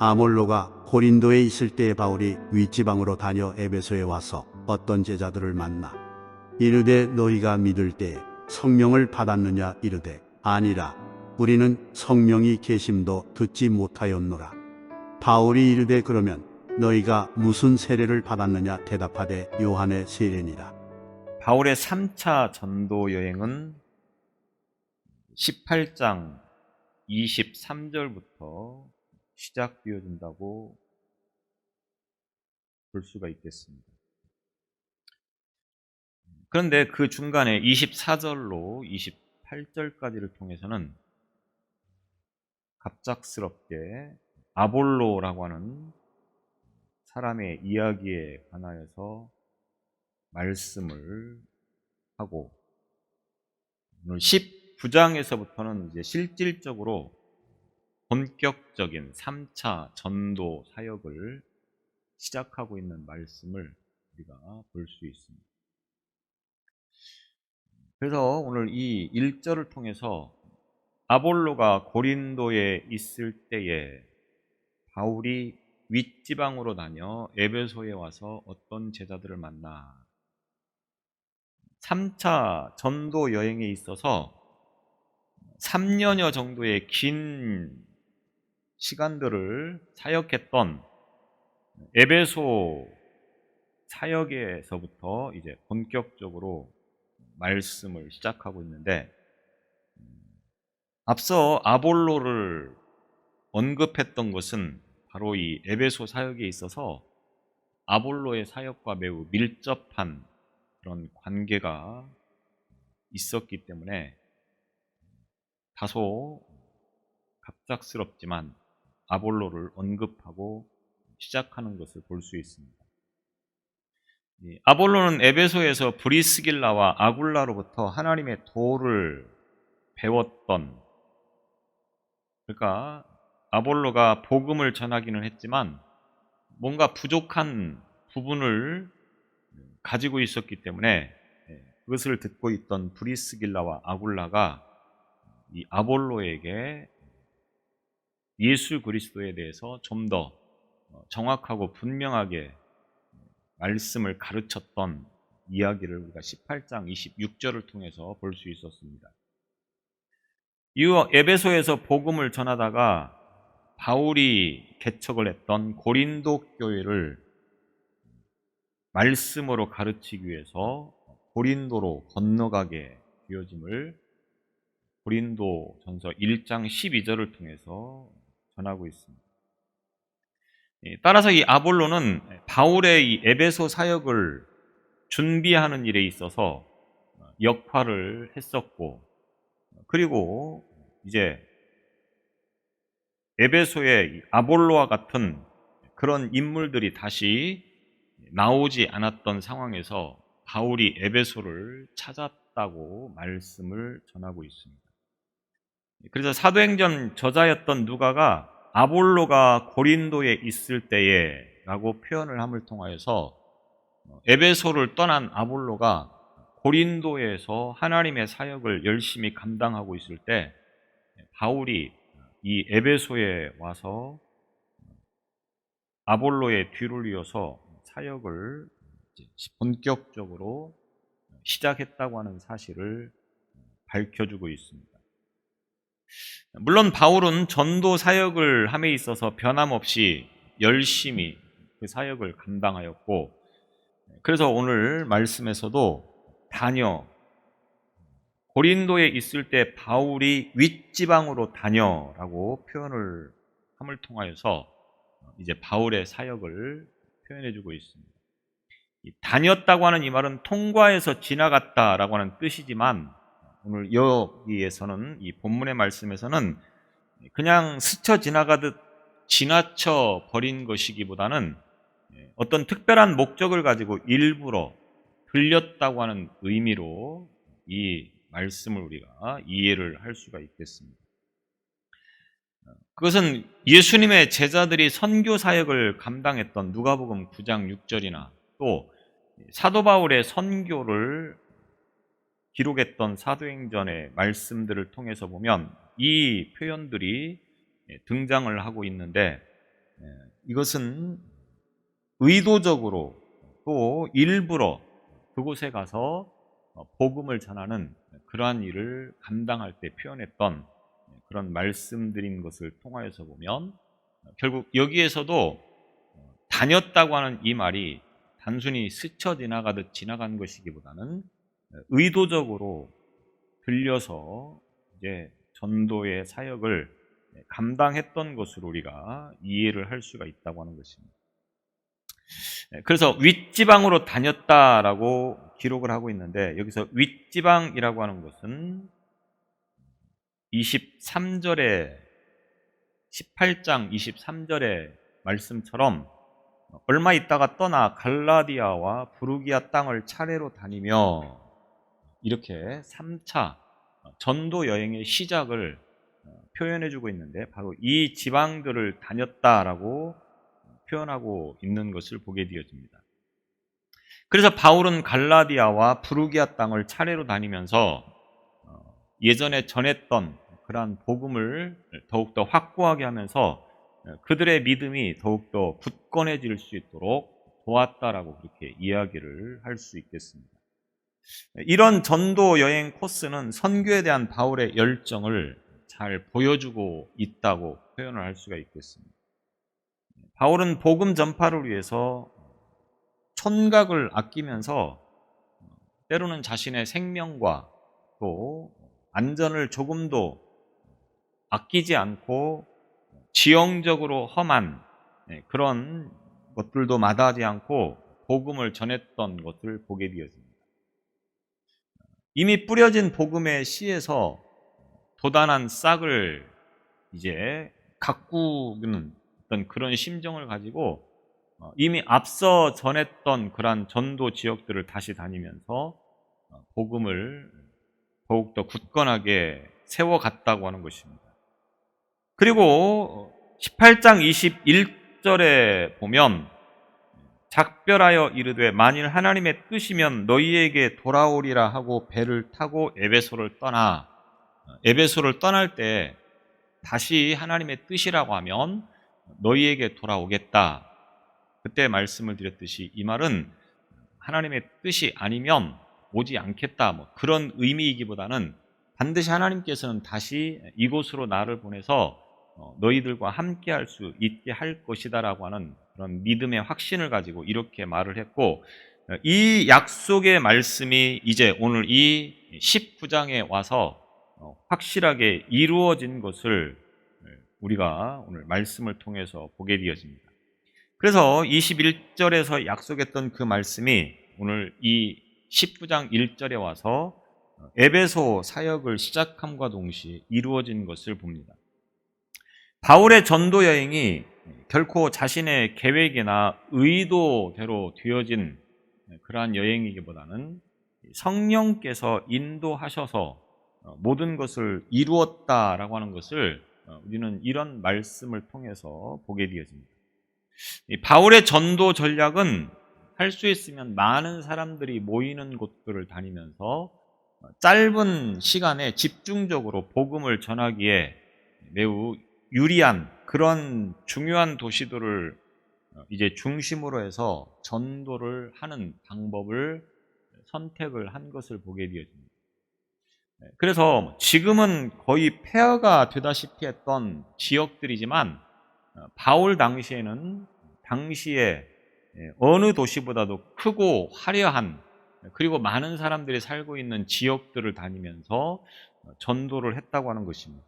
아몰로가 고린도에 있을 때에 바울이 윗지방으로 다녀 에베소에 와서 어떤 제자들을 만나 이르되 너희가 믿을 때에 성령을 받았느냐 이르되 아니라 우리는 성령이 계심도 듣지 못하였노라. 바울이 이르되 그러면 너희가 무슨 세례를 받았느냐 대답하되 요한의 세례니라. 바울의 3차 전도 여행은 18장 23절부터 시작되어진다고 볼 수가 있겠습니다. 그런데 그 중간에 24절로 28절까지를 통해서는 갑작스럽게 아볼로라고 하는 사람의 이야기에 관하여서 말씀을 하고, 오늘 19장에서부터는 이제 실질적으로 본격적인 3차 전도 사역을 시작하고 있는 말씀을 우리가 볼 수 있습니다. 그래서 오늘 이 1절을 통해서 아볼로가 고린도에 있을 때에 바울이 윗지방으로 다녀 에베소에 와서 어떤 제자들을 만나 3차 전도 여행에 있어서 3년여 정도의 긴 시간들을 사역했던 에베소 사역에서부터 이제 본격적으로 말씀을 시작하고 있는데, 앞서 아볼로를 언급했던 것은 바로 이 에베소 사역에 있어서 아볼로의 사역과 매우 밀접한 그런 관계가 있었기 때문에 다소 갑작스럽지만 아볼로를 언급하고 시작하는 것을 볼 수 있습니다. 아볼로는 에베소에서 브리스길라와 아굴라로부터 하나님의 도를 배웠던, 그러니까 아볼로가 복음을 전하기는 했지만 뭔가 부족한 부분을 가지고 있었기 때문에 그것을 듣고 있던 브리스길라와 아굴라가 이 아볼로에게 예수 그리스도에 대해서 좀 더 정확하고 분명하게 말씀을 가르쳤던 이야기를 우리가 18장 26절을 통해서 볼 수 있었습니다. 이후 에베소에서 복음을 전하다가 바울이 개척을 했던 고린도 교회를 말씀으로 가르치기 위해서 고린도로 건너가게 되어짐을 고린도전서 1장 12절을 통해서 전하고 있습니다. 따라서 이 아볼로는 바울의 이 에베소 사역을 준비하는 일에 있어서 역할을 했었고, 그리고 이제 에베소의 아볼로와 같은 그런 인물들이 다시 나오지 않았던 상황에서 바울이 에베소를 찾았다고 말씀을 전하고 있습니다. 그래서 사도행전 저자였던 누가가 아볼로가 고린도에 있을 때에 라고 표현을 함을 통하여서 에베소를 떠난 아볼로가 고린도에서 하나님의 사역을 열심히 감당하고 있을 때 바울이 이 에베소에 와서 아볼로의 뒤를 이어서 사역을 본격적으로 시작했다고 하는 사실을 밝혀주고 있습니다. 물론 바울은 전도 사역을 함에 있어서 변함없이 열심히 그 사역을 감당하였고, 그래서 오늘 말씀에서도 다녀, 고린도에 있을 때 바울이 윗지방으로 다녀라고 표현을 함을 통하여서 이제 바울의 사역을 표현해주고 있습니다. 다녔다고 하는 이 말은 통과해서 지나갔다라고 하는 뜻이지만, 오늘 여기에서는 이 본문의 말씀에서는 그냥 스쳐 지나가듯 지나쳐 버린 것이기보다는 어떤 특별한 목적을 가지고 일부러 들렸다고 하는 의미로 이 말씀을 우리가 이해를 할 수가 있겠습니다. 그것은 예수님의 제자들이 선교 사역을 감당했던 누가복음 9장 6절이나 또 사도 바울의 선교를 기록했던 사도행전의 말씀들을 통해서 보면 이 표현들이 등장을 하고 있는데, 이것은 의도적으로 또 일부러 그곳에 가서 복음을 전하는 그러한 일을 감당할 때 표현했던 그런 말씀드린 것을 통하여서 보면 결국 여기에서도 다녔다고 하는 이 말이 단순히 스쳐 지나가듯 지나간 것이기보다는 의도적으로 들려서 이제 전도의 사역을 감당했던 것으로 우리가 이해를 할 수가 있다고 하는 것입니다. 그래서 윗지방으로 다녔다라고 기록을 하고 있는데, 여기서 윗지방이라고 하는 것은 23절에 18장 23절의 말씀처럼 얼마 있다가 떠나 갈라디아와 부르기아 땅을 차례로 다니며, 이렇게 3차 전도 여행의 시작을 표현해 주고 있는데, 바로 이 지방들을 다녔다라고 표현하고 있는 것을 보게 되어집니다. 그래서 바울은 갈라디아와 부르기아 땅을 차례로 다니면서 예전에 전했던 그러한 복음을 더욱더 확고하게 하면서 그들의 믿음이 더욱더 굳건해질 수 있도록 도왔다라고 그렇게 이야기를 할 수 있겠습니다. 이런 전도 여행 코스는 선교에 대한 바울의 열정을 잘 보여주고 있다고 표현을 할 수가 있겠습니다. 바울은 복음 전파를 위해서 촌각을 아끼면서 때로는 자신의 생명과 또 안전을 조금도 아끼지 않고 지형적으로 험한 그런 것들도 마다하지 않고 복음을 전했던 것을 보게 되었습니다. 이미 뿌려진 복음의 씨에서 도단한 싹을 이제 가꾸는 어떤 그런 심정을 가지고 이미 앞서 전했던 그러한 전도 지역들을 다시 다니면서 복음을 더욱더 굳건하게 세워갔다고 하는 것입니다. 그리고 18장 21절에 보면 작별하여 이르되 만일 하나님의 뜻이면 너희에게 돌아오리라 하고 배를 타고 에베소를 떠날 때 다시 하나님의 뜻이라고 하면 너희에게 돌아오겠다. 그때 말씀을 드렸듯이 이 말은 하나님의 뜻이 아니면 오지 않겠다, 뭐 그런 의미이기보다는 반드시 하나님께서는 다시 이곳으로 나를 보내서 너희들과 함께 할 수 있게 할 것이다라고 하는 그런 믿음의 확신을 가지고 이렇게 말을 했고, 이 약속의 말씀이 이제 오늘 이 19장에 와서 확실하게 이루어진 것을 우리가 오늘 말씀을 통해서 보게 되어집니다. 그래서 21절에서 약속했던 그 말씀이 오늘 이 19장 1절에 와서 에베소 사역을 시작함과 동시에 이루어진 것을 봅니다. 바울의 전도 여행이 결코 자신의 계획이나 의도대로 되어진 그러한 여행이기보다는 성령께서 인도하셔서 모든 것을 이루었다라고 하는 것을 우리는 이런 말씀을 통해서 보게 되어집니다. 바울의 전도 전략은 할 수 있으면 많은 사람들이 모이는 곳들을 다니면서 짧은 시간에 집중적으로 복음을 전하기에 매우 유리한 그런 중요한 도시들을 이제 중심으로 해서 전도를 하는 방법을 선택을 한 것을 보게 되어집니다. 그래서 지금은 거의 폐허가 되다시피 했던 지역들이지만 바울 당시에는 당시에 어느 도시보다도 크고 화려한, 그리고 많은 사람들이 살고 있는 지역들을 다니면서 전도를 했다고 하는 것입니다.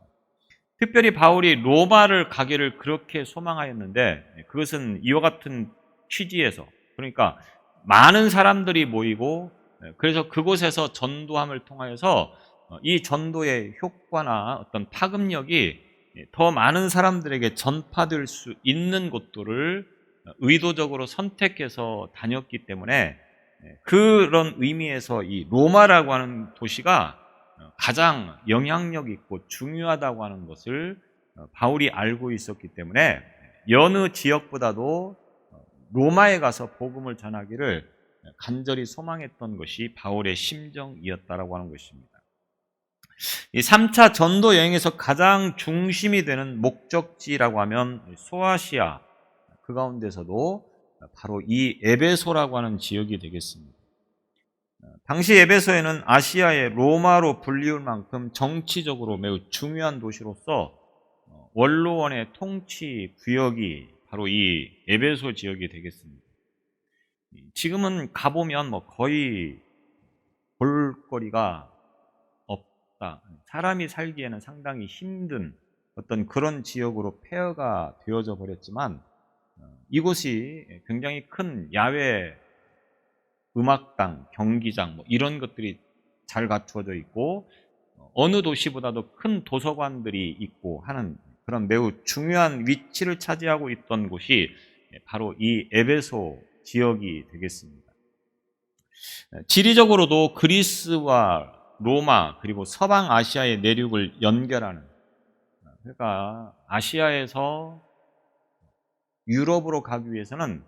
특별히 바울이 로마를 가기를 그렇게 소망하였는데 그것은 이와 같은 취지에서, 그러니까 많은 사람들이 모이고 그래서 그곳에서 전도함을 통하여서 이 전도의 효과나 어떤 파급력이 더 많은 사람들에게 전파될 수 있는 곳들을 의도적으로 선택해서 다녔기 때문에 그런 의미에서 이 로마라고 하는 도시가 가장 영향력 있고 중요하다고 하는 것을 바울이 알고 있었기 때문에 여느 지역보다도 로마에 가서 복음을 전하기를 간절히 소망했던 것이 바울의 심정이었다라고 하는 것입니다. 이 3차 전도 여행에서 가장 중심이 되는 목적지라고 하면 소아시아, 그 가운데서도 바로 이 에베소라고 하는 지역이 되겠습니다. 당시 에베소에는 아시아의 로마로 불리울 만큼 정치적으로 매우 중요한 도시로서 원로원의 통치 구역이 바로 이 에베소 지역이 되겠습니다. 지금은 가보면 거의 볼거리가 없다. 사람이 살기에는 상당히 힘든 어떤 그런 지역으로 폐허가 되어져 버렸지만 이곳이 굉장히 큰 야외 음악당, 경기장 이런 것들이 잘 갖추어져 있고 어느 도시보다도 큰 도서관들이 있고 하는 그런 매우 중요한 위치를 차지하고 있던 곳이 바로 이 에베소 지역이 되겠습니다. 지리적으로도 그리스와 로마 그리고 서방 아시아의 내륙을 연결하는, 그러니까 아시아에서 유럽으로 가기 위해서는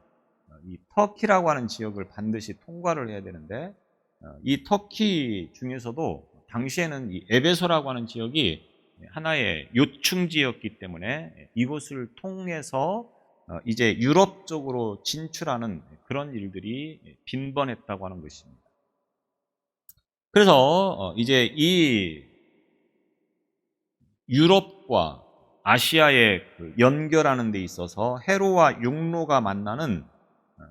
이 터키라고 하는 지역을 반드시 통과를 해야 되는데 이 터키 중에서도 당시에는 이 에베소라고 하는 지역이 하나의 요충지였기 때문에 이곳을 통해서 이제 유럽 쪽으로 진출하는 그런 일들이 빈번했다고 하는 것입니다. 그래서 이제 이 유럽과 아시아에 연결하는 데 있어서 해로와 육로가 만나는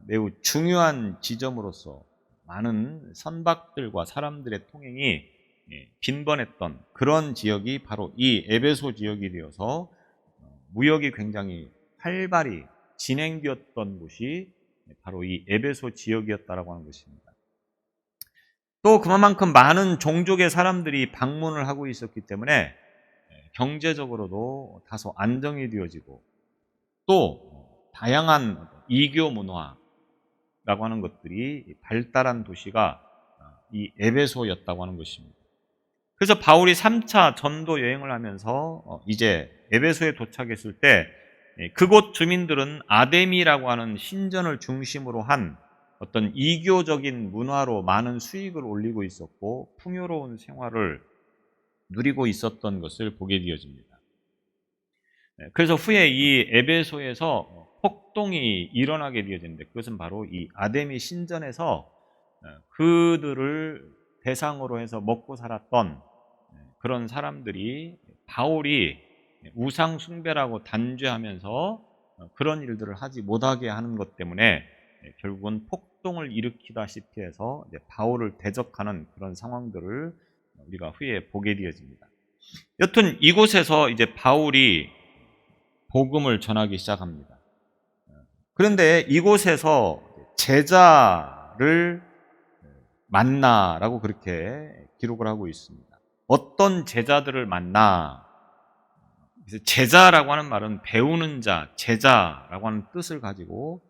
매우 중요한 지점으로서 많은 선박들과 사람들의 통행이 빈번했던 그런 지역이 바로 이 에베소 지역이 되어서 무역이 굉장히 활발히 진행되었던 곳이 바로 이 에베소 지역이었다라고 하는 것입니다. 또 그만큼 많은 종족의 사람들이 방문을 하고 있었기 때문에 경제적으로도 다소 안정이 되어지고 또 다양한 이교 문화라고 하는 것들이 발달한 도시가 이 에베소였다고 하는 것입니다. 그래서 바울이 3차 전도 여행을 하면서 이제 에베소에 도착했을 때 그곳 주민들은 아데미라고 하는 신전을 중심으로 한 어떤 이교적인 문화로 많은 수익을 올리고 있었고 풍요로운 생활을 누리고 있었던 것을 보게 되어집니다. 그래서 후에 이 에베소에서 폭동이 일어나게 되어지는데 그것은 바로 이 아데미 신전에서 그들을 대상으로 해서 먹고 살았던 그런 사람들이 바울이 우상 숭배라고 단죄하면서 그런 일들을 하지 못하게 하는 것 때문에 결국은 폭동을 일으키다시피 해서 이제 바울을 대적하는 그런 상황들을 우리가 후에 보게 되어집니다. 여튼 이곳에서 이제 바울이 복음을 전하기 시작합니다. 그런데 이곳에서 제자를 만나라고 그렇게 기록을 하고 있습니다. 어떤 제자들을 만나? 그래서 제자라고 하는 말은 배우는 자, 제자라고 하는 뜻을 가지고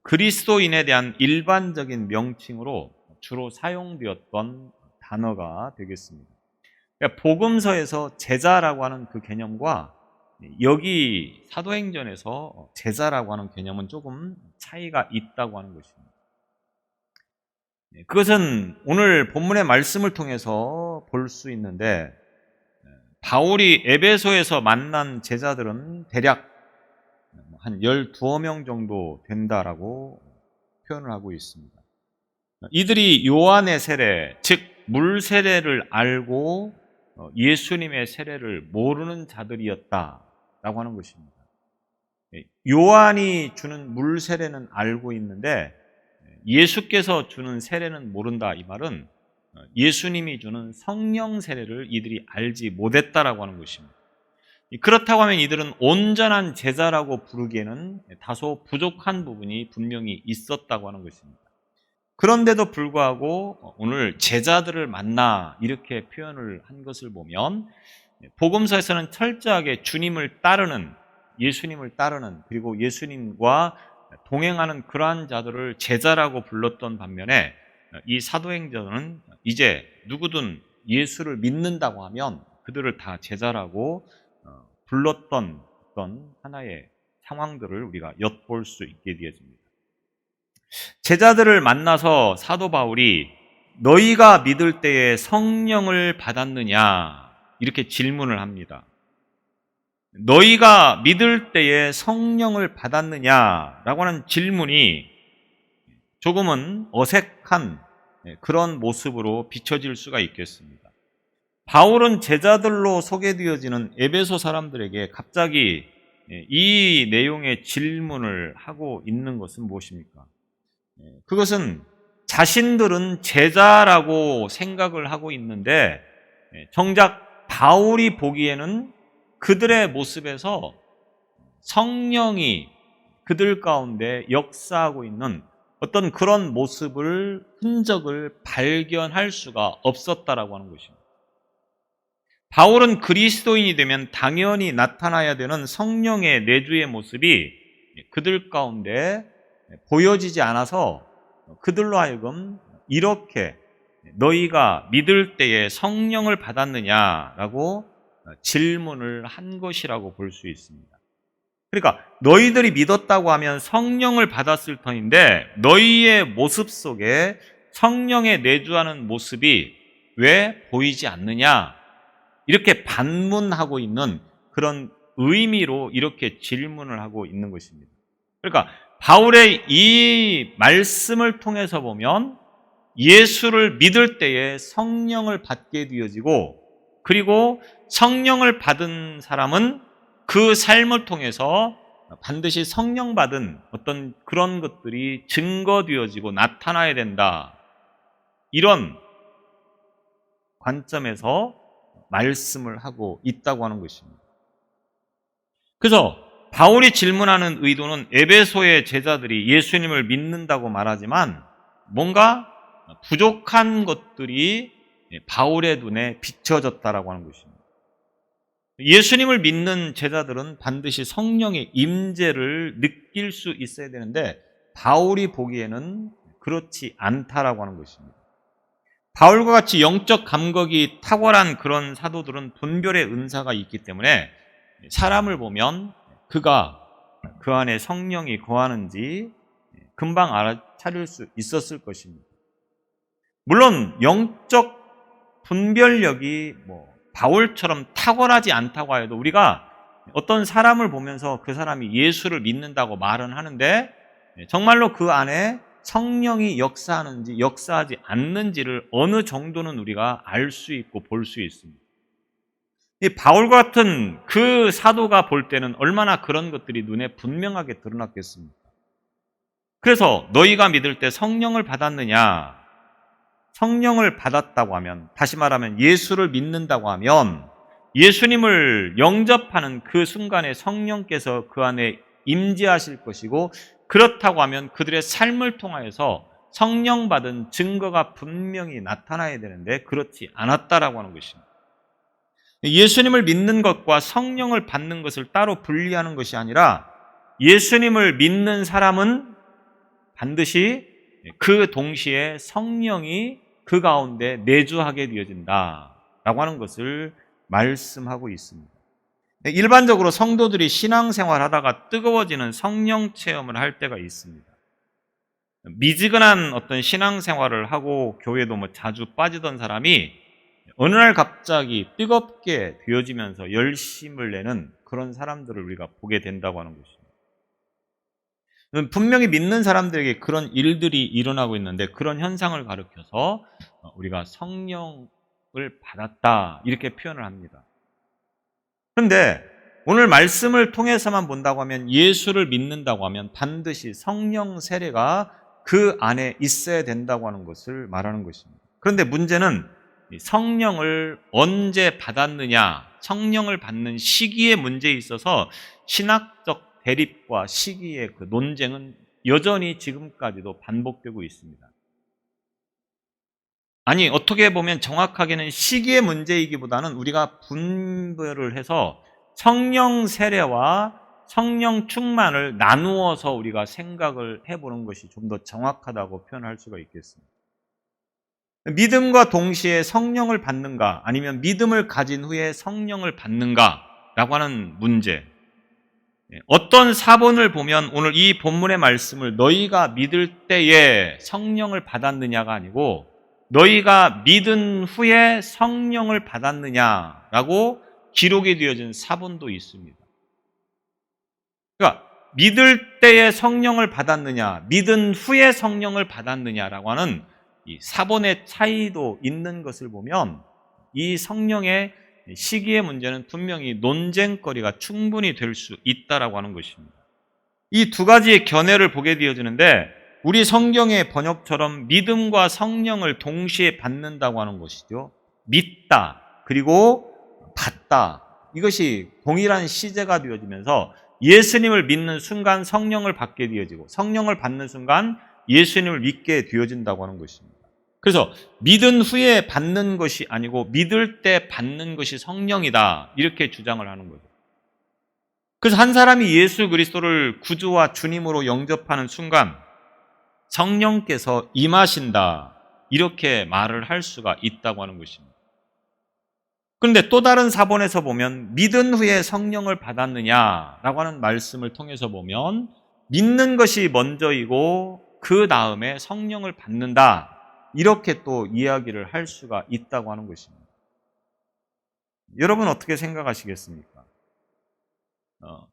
그리스도인에 대한 일반적인 명칭으로 주로 사용되었던 단어가 되겠습니다. 그러니까 복음서에서 제자라고 하는 그 개념과 여기 사도행전에서 제자라고 하는 개념은 조금 차이가 있다고 하는 것입니다. 그것은 오늘 본문의 말씀을 통해서 볼 수 있는데 바울이 에베소에서 만난 제자들은 대략 한 12명 정도 된다라고 표현을 하고 있습니다. 이들이 요한의 세례, 즉 물 세례를 알고 예수님의 세례를 모르는 자들이었다라고 하는 것입니다. 요한이 주는 물 세례는 알고 있는데 예수께서 주는 세례는 모른다. 이 말은 예수님이 주는 성령 세례를 이들이 알지 못했다라고 하는 것입니다. 그렇다고 하면 이들은 온전한 제자라고 부르기에는 다소 부족한 부분이 분명히 있었다고 하는 것입니다. 그런데도 불구하고 오늘 제자들을 만나 이렇게 표현을 한 것을 보면 복음서에서는 철저하게 주님을 따르는, 예수님을 따르는, 그리고 예수님과 동행하는 그러한 자들을 제자라고 불렀던 반면에 이 사도행전은 이제 누구든 예수를 믿는다고 하면 그들을 다 제자라고 불렀던 어떤 하나의 상황들을 우리가 엿볼 수 있게 되어집니다. 제자들을 만나서 사도 바울이 너희가 믿을 때에 성령을 받았느냐 이렇게 질문을 합니다. 너희가 믿을 때에 성령을 받았느냐라고 하는 질문이 조금은 어색한 그런 모습으로 비춰질 수가 있겠습니다. 바울은 제자들로 소개되어지는 에베소 사람들에게 갑자기 이 내용의 질문을 하고 있는 것은 무엇입니까? 그것은 자신들은 제자라고 생각을 하고 있는데 정작 바울이 보기에는 그들의 모습에서 성령이 그들 가운데 역사하고 있는 어떤 그런 모습을, 흔적을 발견할 수가 없었다라고 하는 것입니다. 바울은 그리스도인이 되면 당연히 나타나야 되는 성령의 내주의 모습이 그들 가운데 보여지지 않아서 그들로 하여금 이렇게 너희가 믿을 때에 성령을 받았느냐라고 질문을 한 것이라고 볼 수 있습니다. 그러니까 너희들이 믿었다고 하면 성령을 받았을 터인데 너희의 모습 속에 성령의 내주하는 모습이 왜 보이지 않느냐, 이렇게 반문하고 있는 그런 의미로 이렇게 질문을 하고 있는 것입니다. 그러니까 바울의 이 말씀을 통해서 보면 예수를 믿을 때에 성령을 받게 되어지고, 그리고 성령을 받은 사람은 그 삶을 통해서 반드시 성령 받은 어떤 그런 것들이 증거되어지고 나타나야 된다, 이런 관점에서 말씀을 하고 있다고 하는 것입니다. 그래서 바울이 질문하는 의도는 에베소의 제자들이 예수님을 믿는다고 말하지만 뭔가 부족한 것들이 바울의 눈에 비춰졌다라고 하는 것입니다. 예수님을 믿는 제자들은 반드시 성령의 임재를 느낄 수 있어야 되는데 바울이 보기에는 그렇지 않다라고 하는 것입니다. 바울과 같이 영적 감각이 탁월한 그런 사도들은 분별의 은사가 있기 때문에 사람을 보면 그가 그 안에 성령이 거하는지 금방 알아차릴 수 있었을 것입니다. 물론 영적 분별력이 바울처럼 탁월하지 않다고 해도 우리가 어떤 사람을 보면서 그 사람이 예수를 믿는다고 말은 하는데 정말로 그 안에 성령이 역사하는지 역사하지 않는지를 어느 정도는 우리가 알 수 있고 볼 수 있습니다. 이 바울 같은 그 사도가 볼 때는 얼마나 그런 것들이 눈에 분명하게 드러났겠습니까? 그래서 너희가 믿을 때 성령을 받았느냐? 성령을 받았다고 하면, 다시 말하면 예수를 믿는다고 하면 예수님을 영접하는 그 순간에 성령께서 그 안에 임재하실 것이고, 그렇다고 하면 그들의 삶을 통하여서 성령 받은 증거가 분명히 나타나야 되는데 그렇지 않았다라고 하는 것입니다. 예수님을 믿는 것과 성령을 받는 것을 따로 분리하는 것이 아니라 예수님을 믿는 사람은 반드시 그 동시에 성령이 그 가운데 내주하게 되어진다라고 하는 것을 말씀하고 있습니다. 일반적으로 성도들이 신앙생활 하다가 뜨거워지는 성령 체험을 할 때가 있습니다. 미지근한 어떤 신앙생활을 하고 교회도 자주 빠지던 사람이 어느 날 갑자기 뜨겁게 되어지면서 열심을 내는 그런 사람들을 우리가 보게 된다고 하는 것입니다. 분명히 믿는 사람들에게 그런 일들이 일어나고 있는데 그런 현상을 가리켜서 우리가 성령을 받았다 이렇게 표현을 합니다. 그런데 오늘 말씀을 통해서만 본다고 하면, 예수를 믿는다고 하면 반드시 성령 세례가 그 안에 있어야 된다고 하는 것을 말하는 것입니다. 그런데 문제는 성령을 언제 받았느냐, 성령을 받는 시기의 문제에 있어서 신학적 대립과 시기의 그 논쟁은 여전히 지금까지도 반복되고 있습니다. 아니, 어떻게 보면 정확하게는 시기의 문제이기보다는 우리가 분별을 해서 성령 세례와 성령 충만을 나누어서 우리가 생각을 해보는 것이 좀 더 정확하다고 표현할 수가 있겠습니다. 믿음과 동시에 성령을 받는가, 아니면 믿음을 가진 후에 성령을 받는가라고 하는 문제, 어떤 사본을 보면 오늘 이 본문의 말씀을 너희가 믿을 때에 성령을 받았느냐가 아니고 너희가 믿은 후에 성령을 받았느냐라고 기록이 되어진 사본도 있습니다. 그러니까 믿을 때에 성령을 받았느냐, 믿은 후에 성령을 받았느냐라고 하는 이 사본의 차이도 있는 것을 보면 이 성령의 시기의 문제는 분명히 논쟁거리가 충분히 될 수 있다라고 하는 것입니다. 이 두 가지의 견해를 보게 되어지는데 우리 성경의 번역처럼 믿음과 성령을 동시에 받는다고 하는 것이죠. 믿다 그리고 받다, 이것이 동일한 시제가 되어지면서 예수님을 믿는 순간 성령을 받게 되어지고 성령을 받는 순간 예수님을 믿게 되어진다고 하는 것입니다. 그래서 믿은 후에 받는 것이 아니고 믿을 때 받는 것이 성령이다, 이렇게 주장을 하는 거죠. 그래서 한 사람이 예수 그리스도를 구주와 주님으로 영접하는 순간 성령께서 임하신다, 이렇게 말을 할 수가 있다고 하는 것입니다. 그런데 또 다른 사본에서 보면 믿은 후에 성령을 받았느냐라고 하는 말씀을 통해서 보면 믿는 것이 먼저이고 그 다음에 성령을 받는다, 이렇게 또 이야기를 할 수가 있다고 하는 것입니다. 여러분 어떻게 생각하시겠습니까?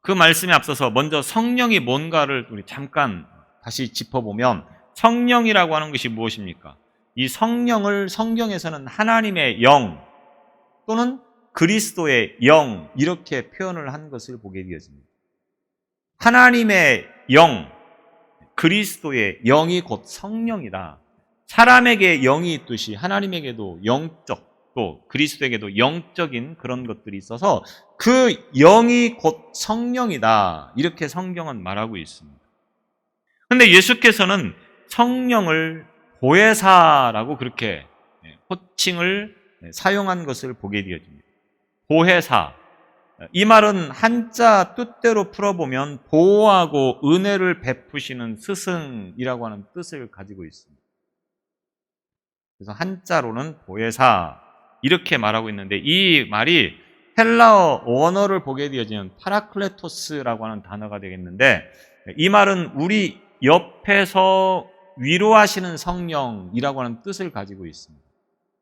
그 말씀에 앞서서 먼저 성령이 뭔가를 우리 잠깐 다시 짚어보면 성령이라고 하는 것이 무엇입니까? 이 성령을 성경에서는 하나님의 영 또는 그리스도의 영, 이렇게 표현을 한 것을 보게 되었습니다. 하나님의 영, 그리스도의 영이 곧 성령이다. 사람에게 영이 있듯이 하나님에게도 영적, 또 그리스도에게도 영적인 그런 것들이 있어서 그 영이 곧 성령이다, 이렇게 성경은 말하고 있습니다. 그런데 예수께서는 성령을 보혜사라고 그렇게 호칭을 사용한 것을 보게 되어집니다. 보혜사, 이 말은 한자 뜻대로 풀어보면 보호하고 은혜를 베푸시는 스승이라고 하는 뜻을 가지고 있습니다. 그래서 한자로는 보혜사, 이렇게 말하고 있는데 이 말이 헬라어 원어를 보게 되어지면 파라클레토스라고 하는 단어가 되겠는데 이 말은 우리 옆에서 위로하시는 성령이라고 하는 뜻을 가지고 있습니다.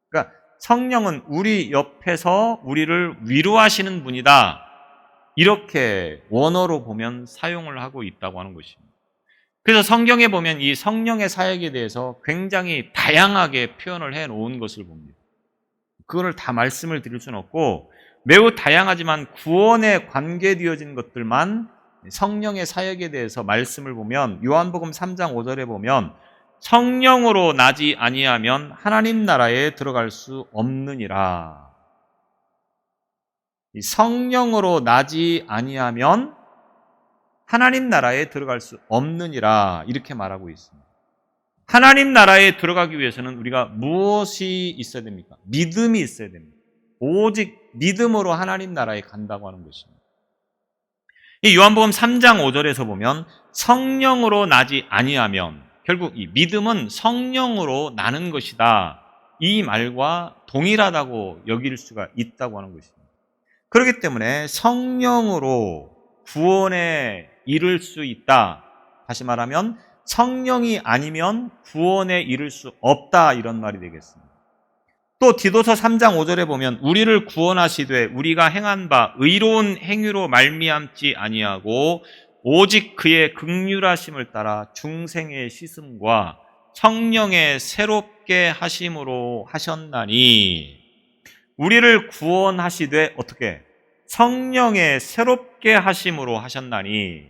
그러니까 성령은 우리 옆에서 우리를 위로하시는 분이다, 이렇게 원어로 보면 사용을 하고 있다고 하는 것입니다. 그래서 성경에 보면 이 성령의 사역에 대해서 굉장히 다양하게 표현을 해놓은 것을 봅니다. 그거를 다 말씀을 드릴 수는 없고 매우 다양하지만 구원에 관계되어진 것들만 성령의 사역에 대해서 말씀을 보면 요한복음 3장 5절에 보면 성령으로 나지 아니하면 하나님 나라에 들어갈 수 없느니라. 성령으로 나지 아니하면 하나님 나라에 들어갈 수 없느니라, 이렇게 말하고 있습니다. 하나님 나라에 들어가기 위해서는 우리가 무엇이 있어야 됩니까? 믿음이 있어야 됩니다. 오직 믿음으로 하나님 나라에 간다고 하는 것입니다. 이 요한복음 3장 5절에서 보면 성령으로 나지 아니하면, 결국 이 믿음은 성령으로 나는 것이다, 이 말과 동일하다고 여길 수가 있다고 하는 것입니다. 그렇기 때문에 성령으로 구원에 이를 수 있다, 다시 말하면 성령이 아니면 구원에 이를 수 없다, 이런 말이 되겠습니다. 또 디도서 3장 5절에 보면 우리를 구원하시되 우리가 행한 바 의로운 행위로 말미암지 아니하고 오직 그의 긍휼하심을 따라 중생의 씻음과 성령의 새롭게 하심으로 하셨나니, 우리를 구원하시되 어떻게? 성령의 새롭게 하심으로 하셨나니,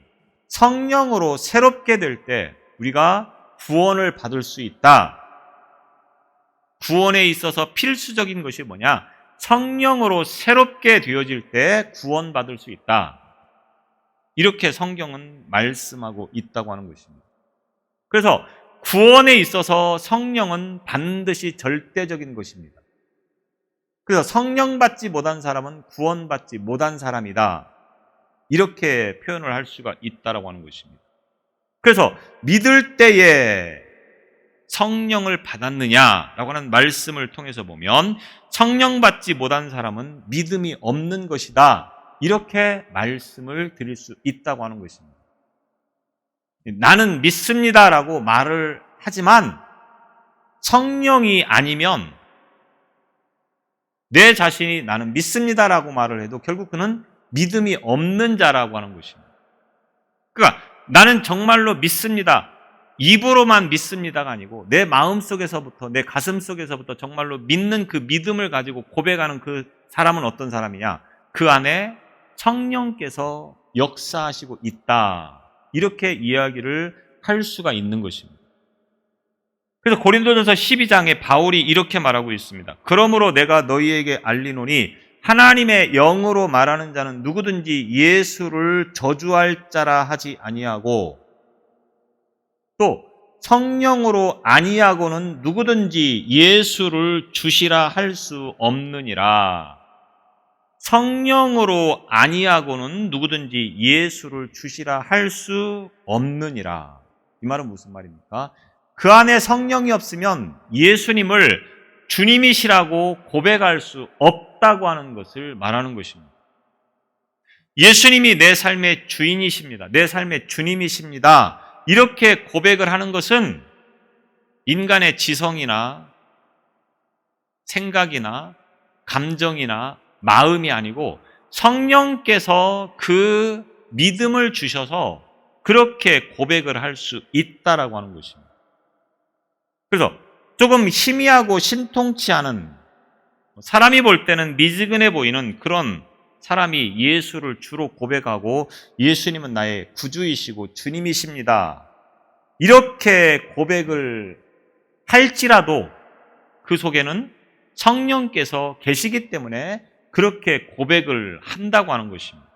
성령으로 새롭게 될 때 우리가 구원을 받을 수 있다. 구원에 있어서 필수적인 것이 뭐냐? 성령으로 새롭게 되어질 때 구원받을 수 있다. 이렇게 성경은 말씀하고 있다고 하는 것입니다. 그래서 구원에 있어서 성령은 반드시 절대적인 것입니다. 그래서 성령 받지 못한 사람은 구원받지 못한 사람이다, 이렇게 표현을 할 수가 있다라고 하는 것입니다. 그래서 믿을 때에 성령을 받았느냐라고 하는 말씀을 통해서 보면 성령 받지 못한 사람은 믿음이 없는 것이다, 이렇게 말씀을 드릴 수 있다고 하는 것입니다. 나는 믿습니다라고 말을 하지만 성령이 아니면 내 자신이 나는 믿습니다라고 말을 해도 결국 그는 믿음이 없는 자라고 하는 것입니다. 그러니까 나는 정말로 믿습니다. 입으로만 믿습니다가 아니고 내 마음속에서부터, 내 가슴속에서부터 정말로 믿는 그 믿음을 가지고 고백하는 그 사람은 어떤 사람이냐? 그 안에 성령께서 역사하시고 있다. 이렇게 이야기를 할 수가 있는 것입니다. 그래서 고린도전서 12장에 바울이 이렇게 말하고 있습니다. 그러므로 내가 너희에게 알리노니 하나님의 영으로 말하는 자는 누구든지 예수를 저주할 자라 하지 아니하고 또 성령으로 아니하고는 누구든지 예수를 주시라 할 수 없느니라. 성령으로 아니하고는 누구든지 예수를 주시라 할 수 없느니라. 이 말은 무슨 말입니까? 그 안에 성령이 없으면 예수님을 주님이시라고 고백할 수 없다고 하는 것을 말하는 것입니다. 예수님이 내 삶의 주인이십니다. 내 삶의 주님이십니다. 이렇게 고백을 하는 것은 인간의 지성이나 생각이나 감정이나 마음이 아니고 성령께서 그 믿음을 주셔서 그렇게 고백을 할 수 있다라고 하는 것입니다. 그래서 조금 희미하고 신통치 않은, 사람이 볼 때는 미지근해 보이는 그런 사람이 예수를 주로 고백하고 예수님은 나의 구주이시고 주님이십니다. 이렇게 고백을 할지라도 그 속에는 성령께서 계시기 때문에 그렇게 고백을 한다고 하는 것입니다.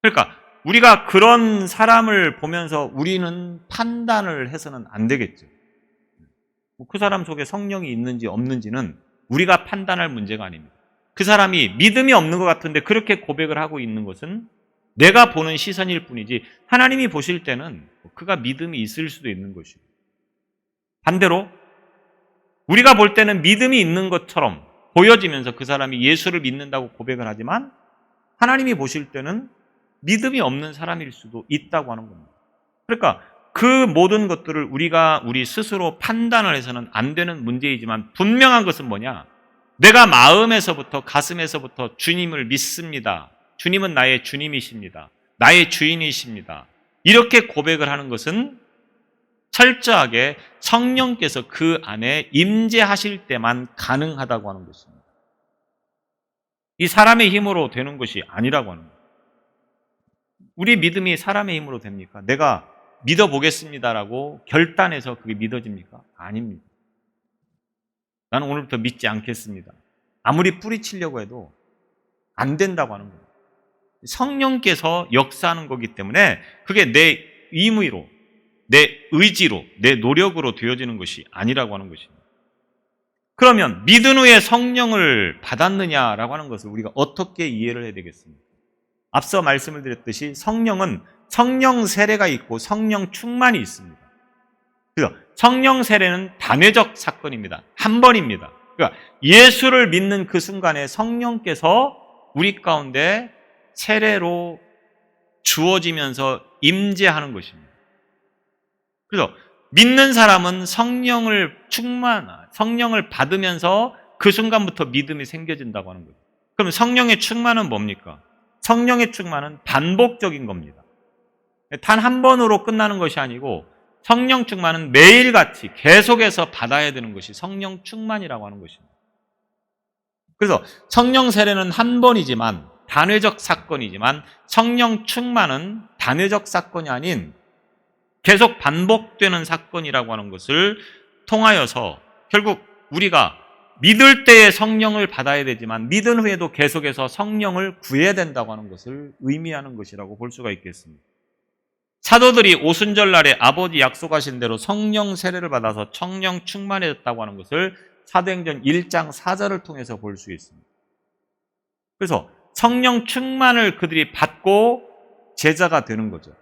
그러니까 우리가 그런 사람을 보면서 우리는 판단을 해서는 안 되겠죠. 그 사람 속에 성령이 있는지 없는지는 우리가 판단할 문제가 아닙니다. 그 사람이 믿음이 없는 것 같은데 그렇게 고백을 하고 있는 것은 내가 보는 시선일 뿐이지 하나님이 보실 때는 그가 믿음이 있을 수도 있는 것이고, 반대로 우리가 볼 때는 믿음이 있는 것처럼 보여지면서 그 사람이 예수를 믿는다고 고백을 하지만 하나님이 보실 때는 믿음이 없는 사람일 수도 있다고 하는 겁니다. 그러니까 그 모든 것들을 우리가 우리 스스로 판단을 해서는 안 되는 문제이지만 분명한 것은 뭐냐? 내가 마음에서부터 가슴에서부터 주님을 믿습니다. 주님은 나의 주님이십니다. 나의 주인이십니다. 이렇게 고백을 하는 것은 철저하게 성령께서 그 안에 임재하실 때만 가능하다고 하는 것입니다. 이 사람의 힘으로 되는 것이 아니라고 하는 겁니다. 우리 믿음이 사람의 힘으로 됩니까? 내가 믿어보겠습니다라고 결단해서 그게 믿어집니까? 아닙니다. 나는 오늘부터 믿지 않겠습니다. 아무리 뿌리치려고 해도 안 된다고 하는 거예요. 성령께서 역사하는 거기 때문에 그게 내 임의로, 내 의지로, 내 노력으로 되어지는 것이 아니라고 하는 것입니다. 그러면 믿은 후에 성령을 받았느냐라고 하는 것을 우리가 어떻게 이해를 해야 되겠습니까? 앞서 말씀을 드렸듯이 성령은 성령 세례가 있고 성령 충만이 있습니다. 그래서 성령 세례는 단회적 사건입니다. 한 번입니다. 그러니까 예수를 믿는 그 순간에 성령께서 우리 가운데 세례로 주어지면서 임재하는 것입니다. 그래서 믿는 사람은 성령을 받으면서 그 순간부터 믿음이 생겨진다고 하는 거예요. 그럼 성령의 충만은 뭡니까? 성령의 충만은 반복적인 겁니다. 단 한 번으로 끝나는 것이 아니고 성령 충만은 매일같이 계속해서 받아야 되는 것이 성령 충만이라고 하는 것입니다. 그래서 성령 세례는 한 번이지만 단회적 사건이지만 성령 충만은 단회적 사건이 아닌 계속 반복되는 사건이라고 하는 것을 통하여서 결국 우리가 믿을 때에 성령을 받아야 되지만 믿은 후에도 계속해서 성령을 구해야 된다고 하는 것을 의미하는 것이라고 볼 수가 있겠습니다. 사도들이 오순절날에 아버지 약속하신 대로 성령 세례를 받아서 성령 충만해졌다고 하는 것을 사도행전 1장 4절을 통해서 볼 수 있습니다. 그래서 성령 충만을 그들이 받고 제자가 되는 거죠.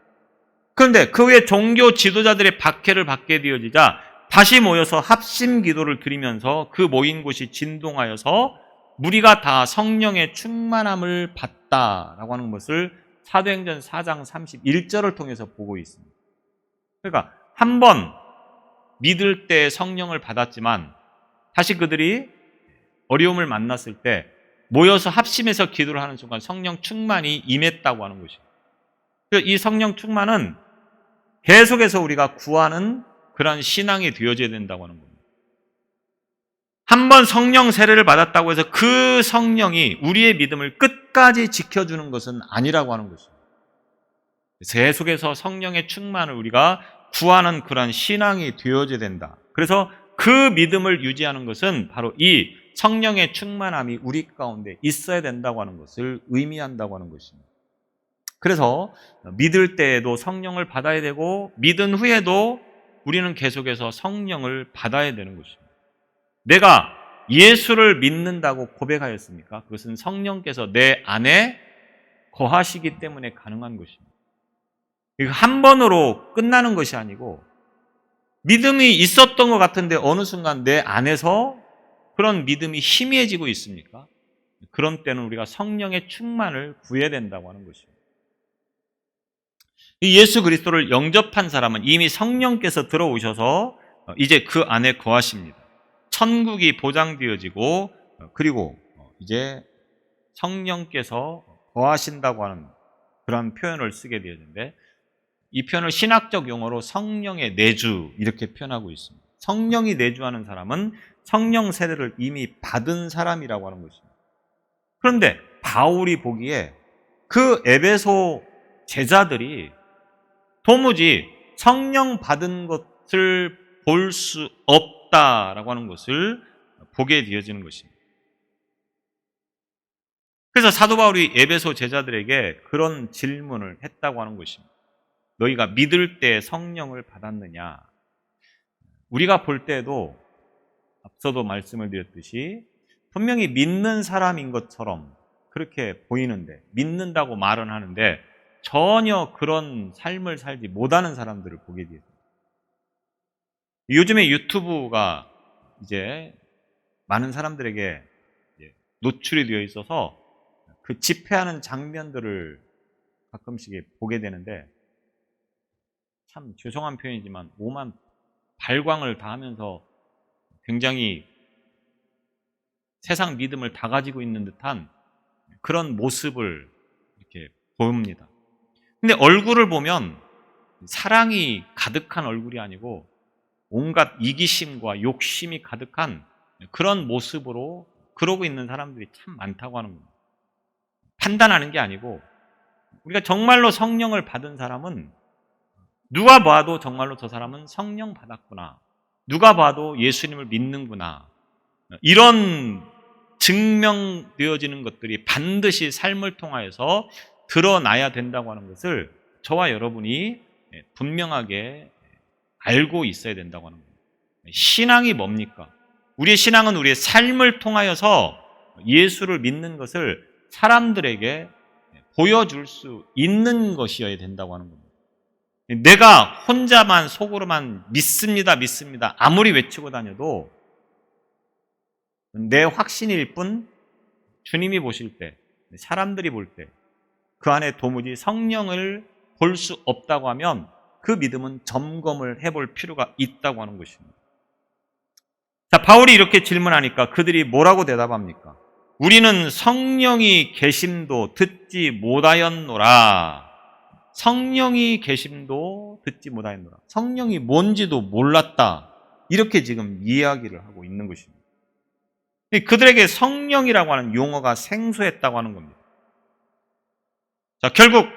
그런데 그 후에 종교 지도자들의 박해를 받게 되어지자 다시 모여서 합심 기도를 드리면서 그 모인 곳이 진동하여서 무리가 다 성령의 충만함을 받다라고 하는 것을 사도행전 4장 31절을 통해서 보고 있습니다. 그러니까 한 번 믿을 때 성령을 받았지만 다시 그들이 어려움을 만났을 때 모여서 합심해서 기도를 하는 순간 성령 충만이 임했다고 하는 것이에요. 이 성령 충만은 계속해서 우리가 구하는 그런 신앙이 되어져야 된다고 하는 겁니다. 한번 성령 세례를 받았다고 해서 그 성령이 우리의 믿음을 끝까지 지켜주는 것은 아니라고 하는 것입니다. 계속해서 성령의 충만을 우리가 구하는 그런 신앙이 되어져야 된다. 그래서 그 믿음을 유지하는 것은 바로 이 성령의 충만함이 우리 가운데 있어야 된다고 하는 것을 의미한다고 하는 것입니다. 그래서 믿을 때에도 성령을 받아야 되고 믿은 후에도 우리는 계속해서 성령을 받아야 되는 것입니다. 내가 예수를 믿는다고 고백하였습니까? 그것은 성령께서 내 안에 거하시기 때문에 가능한 것입니다. 한 번으로 끝나는 것이 아니고 믿음이 있었던 것 같은데 어느 순간 내 안에서 그런 믿음이 희미해지고 있습니까? 그런 때는 우리가 성령의 충만을 구해야 된다고 하는 것입니다. 이 예수 그리스도를 영접한 사람은 이미 성령께서 들어오셔서 이제 그 안에 거하십니다. 천국이 보장되어지고 그리고 이제 성령께서 거하신다고 하는 그런 표현을 쓰게 되었는데 이 표현을 신학적 용어로 성령의 내주 이렇게 표현하고 있습니다. 성령이 내주하는 사람은 성령 세례를 이미 받은 사람이라고 하는 것입니다. 그런데 바울이 보기에 그 에베소 제자들이 도무지 성령 받은 것을 볼 수 없다라고 하는 것을 보게 되어지는 것입니다. 그래서 사도 바울이 에베소 제자들에게 그런 질문을 했다고 하는 것입니다. 너희가 믿을 때 성령을 받았느냐? 우리가 볼 때도 앞서도 말씀을 드렸듯이 분명히 믿는 사람인 것처럼 그렇게 보이는데 믿는다고 말은 하는데 전혀 그런 삶을 살지 못하는 사람들을 보게 됩니다. 요즘에 유튜브가 이제 많은 사람들에게 노출이 되어 있어서 그 집회하는 장면들을 가끔씩 보게 되는데 참 죄송한 표현이지만 오만 발광을 다 하면서 굉장히 세상 믿음을 다 가지고 있는 듯한 그런 모습을 이렇게 보입니다. 근데 얼굴을 보면 사랑이 가득한 얼굴이 아니고 온갖 이기심과 욕심이 가득한 그런 모습으로 그러고 있는 사람들이 참 많다고 하는 겁니다. 판단하는 게 아니고 우리가 정말로 성령을 받은 사람은 누가 봐도 정말로 저 사람은 성령 받았구나. 누가 봐도 예수님을 믿는구나. 이런 증명되어지는 것들이 반드시 삶을 통하여서 드러나야 된다고 하는 것을 저와 여러분이 분명하게 알고 있어야 된다고 하는 겁니다. 신앙이 뭡니까? 우리의 신앙은 우리의 삶을 통하여서 예수를 믿는 것을 사람들에게 보여줄 수 있는 것이어야 된다고 하는 겁니다. 내가 혼자만 속으로만 믿습니다, 믿습니다. 아무리 외치고 다녀도 내 확신일 뿐 주님이 보실 때, 사람들이 볼 때 그 안에 도무지 성령을 볼 수 없다고 하면 그 믿음은 점검을 해볼 필요가 있다고 하는 것입니다. 자, 바울이 이렇게 질문하니까 그들이 뭐라고 대답합니까? 우리는 성령이 계심도 듣지 못하였노라. 성령이 계심도 듣지 못하였노라. 성령이 뭔지도 몰랐다. 이렇게 지금 이야기를 하고 있는 것입니다. 그들에게 성령이라고 하는 용어가 생소했다고 하는 겁니다. 자, 결국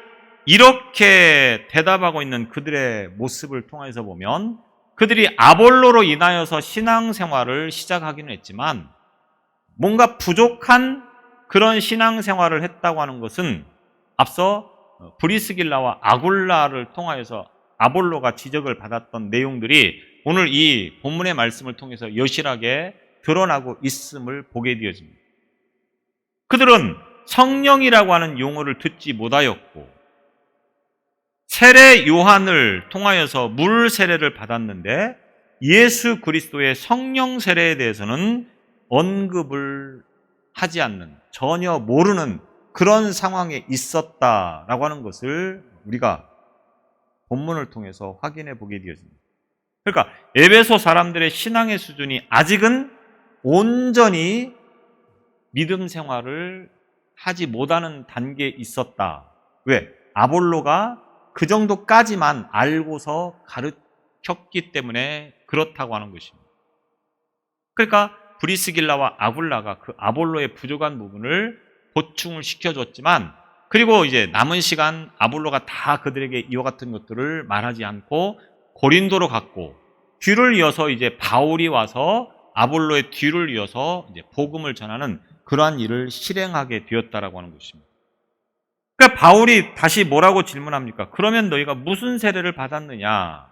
이렇게 대답하고 있는 그들의 모습을 통해서 보면 그들이 아볼로로 인하여서 신앙생활을 시작하기는 했지만 뭔가 부족한 그런 신앙생활을 했다고 하는 것은 앞서 브리스길라와 아굴라를 통하여서 아볼로가 지적을 받았던 내용들이 오늘 이 본문의 말씀을 통해서 여실하게 드러나고 있음을 보게 되어집니다. 그들은 성령이라고 하는 용어를 듣지 못하였고 세례 요한을 통하여서 물 세례를 받았는데 예수 그리스도의 성령 세례에 대해서는 언급을 하지 않는, 전혀 모르는 그런 상황에 있었다라고 하는 것을 우리가 본문을 통해서 확인해 보게 되었습니다. 그러니까 에베소 사람들의 신앙의 수준이 아직은 온전히 믿음 생활을 하지 못하는 단계에 있었다. 왜? 아볼로가 그 정도까지만 알고서 가르쳤기 때문에 그렇다고 하는 것입니다. 그러니까 브리스길라와 아굴라가 그 아볼로의 부족한 부분을 보충을 시켜줬지만, 그리고 이제 남은 시간 아볼로가 다 그들에게 이와 같은 것들을 말하지 않고 고린도로 갔고, 뒤를 이어서 이제 바울이 와서 아볼로의 뒤를 이어서 이제 복음을 전하는 그러한 일을 실행하게 되었다라고 하는 것입니다. 그러니까 바울이 다시 뭐라고 질문합니까? 그러면 너희가 무슨 세례를 받았느냐?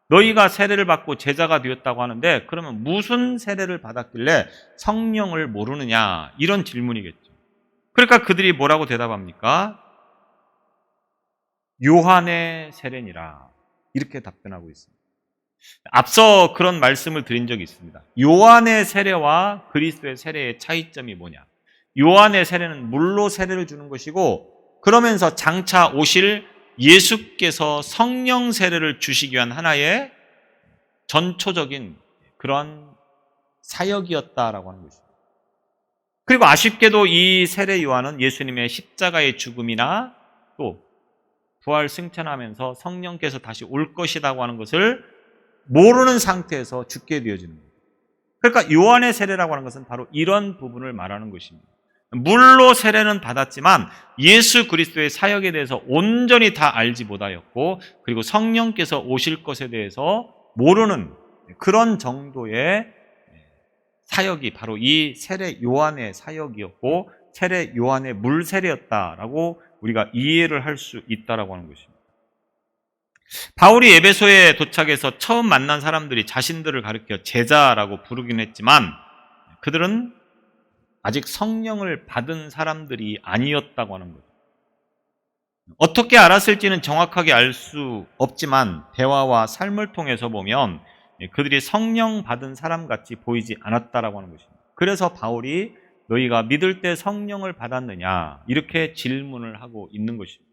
너희가 세례를 받고 제자가 되었다고 하는데, 그러면 무슨 세례를 받았길래 성령을 모르느냐? 이런 질문이겠죠. 그러니까 그들이 뭐라고 대답합니까? 요한의 세례니라. 이렇게 답변하고 있습니다. 앞서 그런 말씀을 드린 적이 있습니다. 요한의 세례와 그리스도의 세례의 차이점이 뭐냐? 요한의 세례는 물로 세례를 주는 것이고, 그러면서 장차 오실 예수께서 성령 세례를 주시기 위한 하나의 전초적인 그런 사역이었다라고 하는 것입니다. 그리고 아쉽게도 이 세례 요한은 예수님의 십자가의 죽음이나 또 부활 승천하면서 성령께서 다시 올 것이라고 하는 것을 모르는 상태에서 죽게 되어지는 거예요. 그러니까 요한의 세례라고 하는 것은 바로 이런 부분을 말하는 것입니다. 물로 세례는 받았지만 예수 그리스도의 사역에 대해서 온전히 다 알지 못하였고, 그리고 성령께서 오실 것에 대해서 모르는 그런 정도의 사역이 바로 이 세례 요한의 사역이었고, 세례 요한의 물 세례였다라고 우리가 이해를 할 수 있다라고 하는 것입니다. 바울이 에베소에 도착해서 처음 만난 사람들이 자신들을 가리켜 제자라고 부르긴 했지만, 그들은 아직 성령을 받은 사람들이 아니었다고 하는 거죠. 어떻게 알았을지는 정확하게 알 수 없지만 대화와 삶을 통해서 보면 그들이 성령 받은 사람같이 보이지 않았다라고 하는 것입니다. 그래서 바울이 너희가 믿을 때 성령을 받았느냐 이렇게 질문을 하고 있는 것입니다.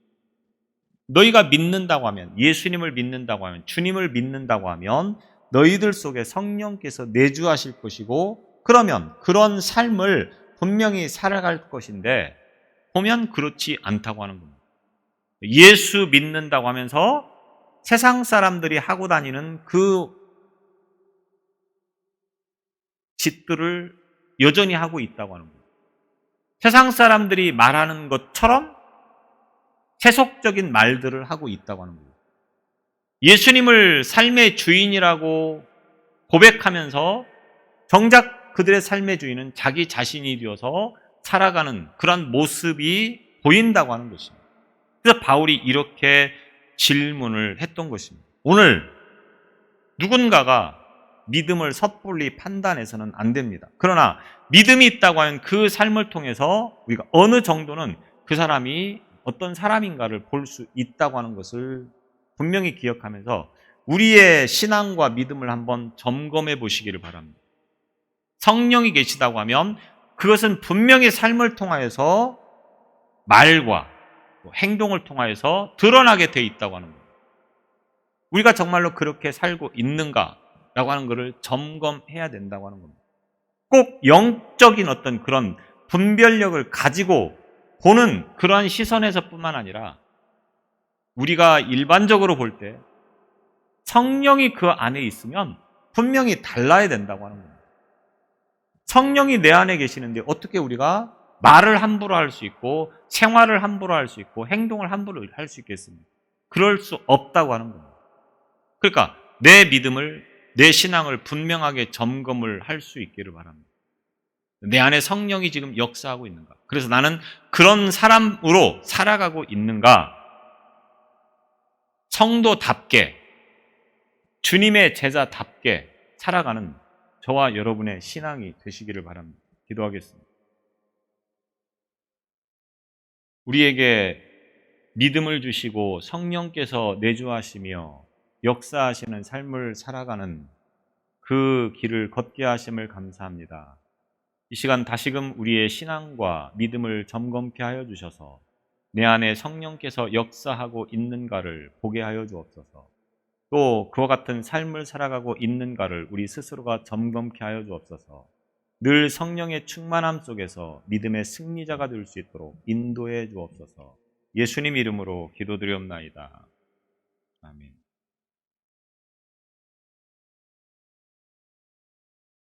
너희가 믿는다고 하면, 예수님을 믿는다고 하면, 주님을 믿는다고 하면 너희들 속에 성령께서 내주하실 것이고, 그러면 그런 삶을 분명히 살아갈 것인데, 보면 그렇지 않다고 하는 겁니다. 예수 믿는다고 하면서 세상 사람들이 하고 다니는 그 짓들을 여전히 하고 있다고 하는 겁니다. 세상 사람들이 말하는 것처럼 세속적인 말들을 하고 있다고 하는 겁니다. 예수님을 삶의 주인이라고 고백하면서 정작 그들의 삶의 주인은 자기 자신이 되어서 살아가는 그런 모습이 보인다고 하는 것입니다. 그래서 바울이 이렇게 질문을 했던 것입니다. 오늘 누군가가 믿음을 섣불리 판단해서는 안 됩니다. 그러나 믿음이 있다고 하면 그 삶을 통해서 우리가 어느 정도는 그 사람이 어떤 사람인가를 볼 수 있다고 하는 것을 분명히 기억하면서 우리의 신앙과 믿음을 한번 점검해 보시기를 바랍니다. 성령이 계시다고 하면 그것은 분명히 삶을 통하여서 말과 행동을 통하여서 드러나게 돼 있다고 하는 겁니다. 우리가 정말로 그렇게 살고 있는가라고 하는 것을 점검해야 된다고 하는 겁니다. 꼭 영적인 어떤 그런 분별력을 가지고 보는 그러한 시선에서뿐만 아니라 우리가 일반적으로 볼 때 성령이 그 안에 있으면 분명히 달라야 된다고 하는 겁니다. 성령이 내 안에 계시는데 어떻게 우리가 말을 함부로 할 수 있고 생활을 함부로 할 수 있고 행동을 함부로 할 수 있겠습니까? 그럴 수 없다고 하는 겁니다. 그러니까 내 믿음을, 내 신앙을 분명하게 점검을 할 수 있기를 바랍니다. 내 안에 성령이 지금 역사하고 있는가? 그래서 나는 그런 사람으로 살아가고 있는가? 성도답게, 주님의 제자답게 살아가는 저와 여러분의 신앙이 되시기를 바랍니다. 기도하겠습니다. 우리에게 믿음을 주시고 성령께서 내주하시며 역사하시는 삶을 살아가는 그 길을 걷게 하심을 감사합니다. 이 시간 다시금 우리의 신앙과 믿음을 점검케 하여 주셔서 내 안에 성령께서 역사하고 있는가를 보게 하여 주옵소서. 또 그와 같은 삶을 살아가고 있는가를 우리 스스로가 점검케 하여 주옵소서. 늘 성령의 충만함 속에서 믿음의 승리자가 될 수 있도록 인도해 주옵소서. 예수님 이름으로 기도드리옵나이다. 아멘.